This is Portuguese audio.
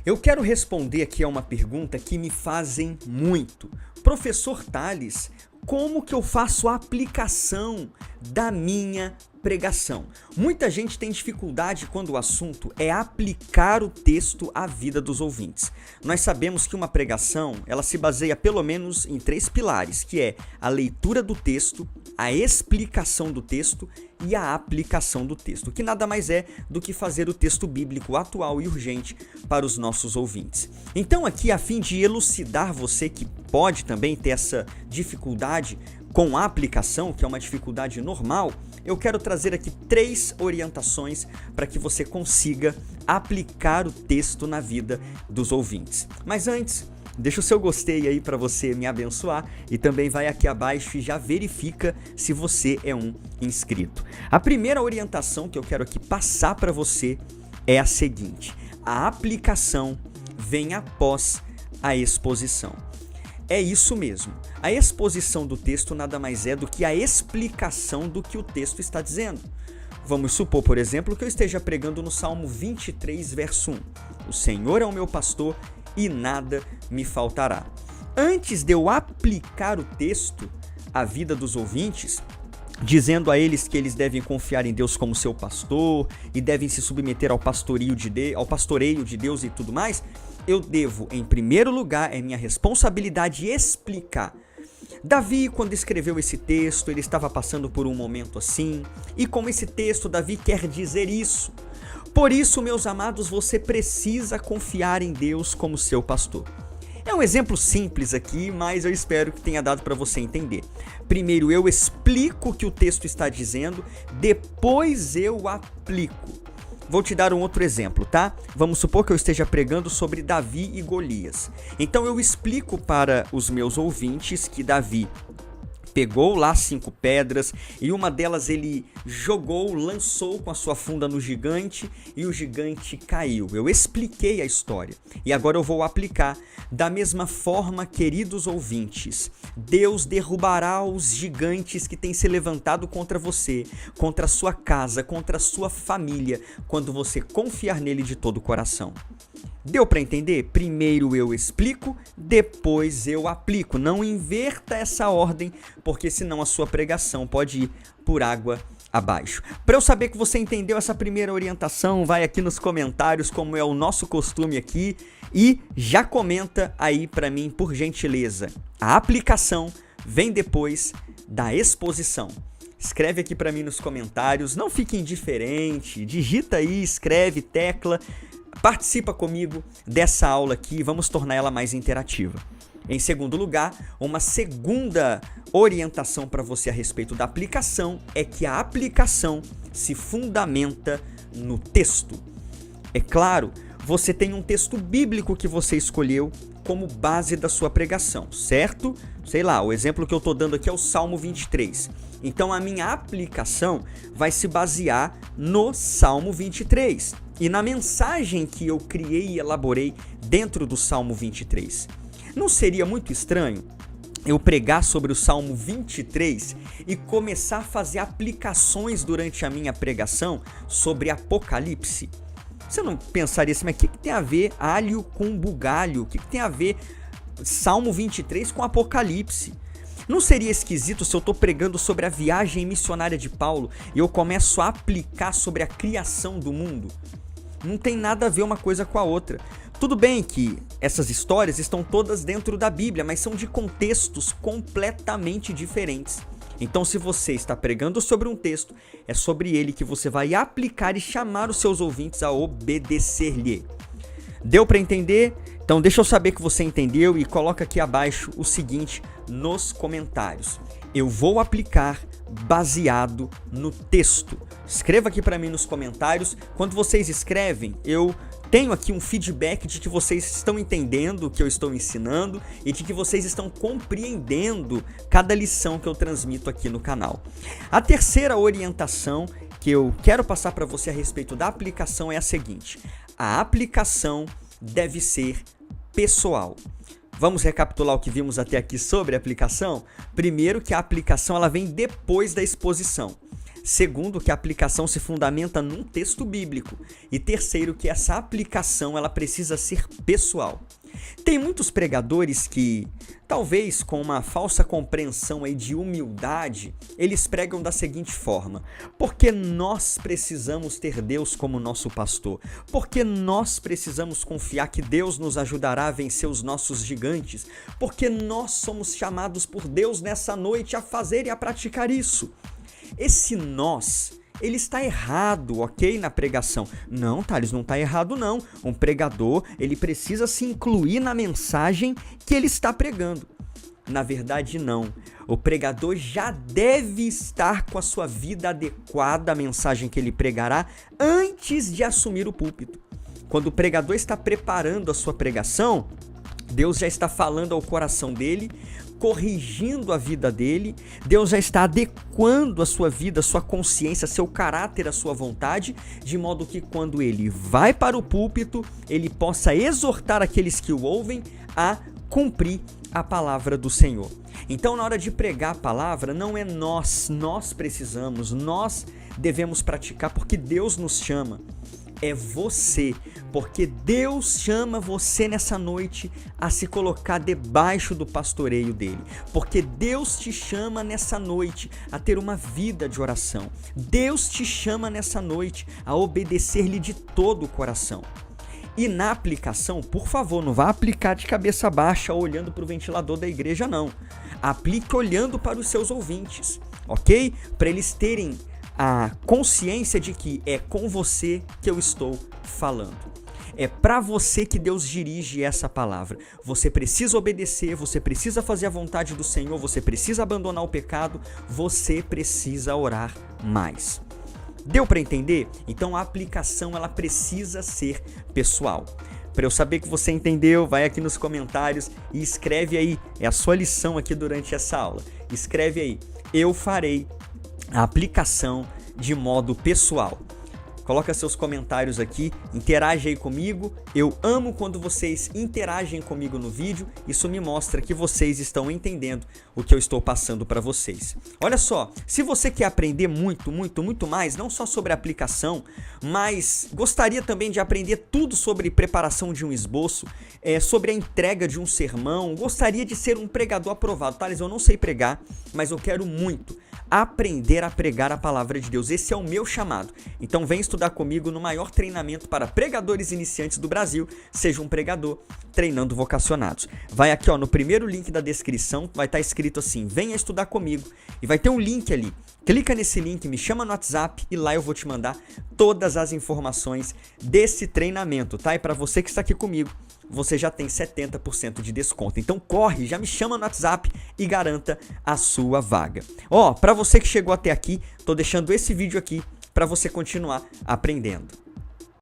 Eu quero responder aqui a uma pergunta que me fazem muito. Professor Tales, como que eu faço a aplicação da minha pregação? Muita gente tem dificuldade quando o assunto é aplicar o texto à vida dos ouvintes. Nós sabemos que uma pregação, ela se baseia pelo menos em 3 pilares, que é a leitura do texto, a explicação do texto e a aplicação do texto, que nada mais é do que fazer o texto bíblico atual e urgente para os nossos ouvintes. Então aqui, a fim de elucidar você que pode também ter essa dificuldade com a aplicação, que é uma dificuldade normal, eu quero trazer aqui 3 orientações para que você consiga aplicar o texto na vida dos ouvintes. Mas antes, deixa o seu gostei aí para você me abençoar e também vai aqui abaixo e já verifica se você é um inscrito. A primeira orientação que eu quero aqui passar para você é a seguinte: a aplicação vem após a exposição. É isso mesmo. A exposição do texto nada mais é do que a explicação do que o texto está dizendo. Vamos supor, por exemplo, que eu esteja pregando no Salmo 23, verso 1. O Senhor é o meu pastor e nada me faltará. Antes de eu aplicar o texto à vida dos ouvintes, dizendo a eles que eles devem confiar em Deus como seu pastor e devem se submeter ao pastoreio de Deus e tudo mais, eu devo, em primeiro lugar, é minha responsabilidade explicar. Davi, quando escreveu esse texto, ele estava passando por um momento assim, e com esse texto, Davi quer dizer isso. Por isso, meus amados, você precisa confiar em Deus como seu pastor. É um exemplo simples aqui, mas eu espero que tenha dado para você entender. Primeiro eu explico o que o texto está dizendo, depois eu aplico. Vou te dar um outro exemplo, tá? Vamos supor que eu esteja pregando sobre Davi e Golias. Então eu explico para os meus ouvintes que Davi pegou lá 5 pedras e uma delas ele lançou com a sua funda no gigante e o gigante caiu. Eu expliquei a história e agora eu vou aplicar. Da mesma forma, queridos ouvintes, Deus derrubará os gigantes que têm se levantado contra você, contra a sua casa, contra a sua família, quando você confiar nele de todo o coração. Deu para entender? Primeiro eu explico, depois eu aplico. Não inverta essa ordem, porque senão a sua pregação pode ir por água abaixo. Para eu saber que você entendeu essa primeira orientação, vai aqui nos comentários, como é o nosso costume aqui, e já comenta aí para mim, por gentileza. A aplicação vem depois da exposição. Escreve aqui para mim nos comentários, não fique indiferente, digita aí, escreve, tecla. Participa comigo dessa aula aqui, vamos tornar ela mais interativa. Em segundo lugar, uma segunda orientação para você a respeito da aplicação é que a aplicação se fundamenta no texto. É claro, você tem um texto bíblico que você escolheu como base da sua pregação, certo? Sei lá, o exemplo que eu estou dando aqui é o Salmo 23. Então a minha aplicação vai se basear no Salmo 23 e na mensagem que eu criei e elaborei dentro do Salmo 23. Não seria muito estranho eu pregar sobre o Salmo 23 e começar a fazer aplicações durante a minha pregação sobre Apocalipse? Você não pensaria assim, mas o que tem a ver alho com bugalho? O que tem a ver Salmo 23 com Apocalipse? Não seria esquisito se eu estou pregando sobre a viagem missionária de Paulo e eu começo a aplicar sobre a criação do mundo? Não tem nada a ver uma coisa com a outra. Tudo bem que essas histórias estão todas dentro da Bíblia, mas são de contextos completamente diferentes. Então, se você está pregando sobre um texto, é sobre ele que você vai aplicar e chamar os seus ouvintes a obedecer-lhe. Deu para entender? Então deixa eu saber que você entendeu e coloca aqui abaixo o seguinte nos comentários. Eu vou aplicar baseado no texto. Escreva aqui para mim nos comentários. Quando vocês escrevem, eu tenho aqui um feedback de que vocês estão entendendo o que eu estou ensinando e de que vocês estão compreendendo cada lição que eu transmito aqui no canal. A terceira orientação que eu quero passar para você a respeito da aplicação é a seguinte: a aplicação deve ser pessoal. Vamos recapitular o que vimos até aqui sobre a aplicação? Primeiro, que a aplicação ela vem depois da exposição. Segundo, que a aplicação se fundamenta num texto bíblico. E terceiro, que essa aplicação ela precisa ser pessoal. Tem muitos pregadores que, talvez com uma falsa compreensão aí de humildade, eles pregam da seguinte forma: porque nós precisamos ter Deus como nosso pastor, porque nós precisamos confiar que Deus nos ajudará a vencer os nossos gigantes, porque nós somos chamados por Deus nessa noite a fazer e a praticar isso. Esse nós, ele está errado, ok? Na pregação. Não, Thales, não está errado não. Um pregador, ele precisa se incluir na mensagem que ele está pregando. Na verdade, não. O pregador já deve estar com a sua vida adequada à mensagem que ele pregará antes de assumir o púlpito. Quando o pregador está preparando a sua pregação, Deus já está falando ao coração dele, corrigindo a vida dele, Deus já está adequando a sua vida, a sua consciência, seu caráter, a sua vontade, de modo que quando ele vai para o púlpito, ele possa exortar aqueles que o ouvem a cumprir a palavra do Senhor. Então, na hora de pregar a palavra, não é nós precisamos, nós devemos praticar porque Deus nos chama. É você, porque Deus chama você nessa noite a se colocar debaixo do pastoreio dele, porque Deus te chama nessa noite a ter uma vida de oração, Deus te chama nessa noite a obedecer-lhe de todo o coração. E na aplicação, por favor, não vá aplicar de cabeça baixa olhando para o ventilador da igreja, não. Aplique olhando para os seus ouvintes, ok? Para eles terem a consciência de que é com você que eu estou falando. É para você que Deus dirige essa palavra. Você precisa obedecer, você precisa fazer a vontade do Senhor, você precisa abandonar o pecado, você precisa orar mais. Deu para entender? Então a aplicação ela precisa ser pessoal. Para eu saber que você entendeu, vai aqui nos comentários e escreve aí, é a sua lição aqui durante essa aula. Escreve aí: eu farei a aplicação de modo pessoal. Coloca seus comentários aqui, interage aí comigo. Eu amo quando vocês interagem comigo no vídeo. Isso me mostra que vocês estão entendendo o que eu estou passando para vocês. Olha só, se você quer aprender muito mais, não só sobre a aplicação, mas gostaria também de aprender tudo sobre preparação de um esboço, sobre a entrega de um sermão, gostaria de ser um pregador aprovado. Thales, eu não sei pregar, mas eu quero muito aprender a pregar a palavra de Deus. Esse é o meu chamado. Então vem estudar comigo no maior treinamento para pregadores iniciantes do Brasil. Seja um pregador treinando vocacionados. Vai aqui no primeiro link da descrição, vai estar escrito assim: venha estudar comigo. E vai ter um link ali. Clica nesse link, me chama no WhatsApp e lá eu vou te mandar todas as informações desse treinamento, tá? E para você que está aqui comigo, você já tem 70% de desconto. Então corre, já me chama no WhatsApp e garanta a sua vaga. Para você que chegou até aqui, tô deixando esse vídeo aqui para você continuar aprendendo.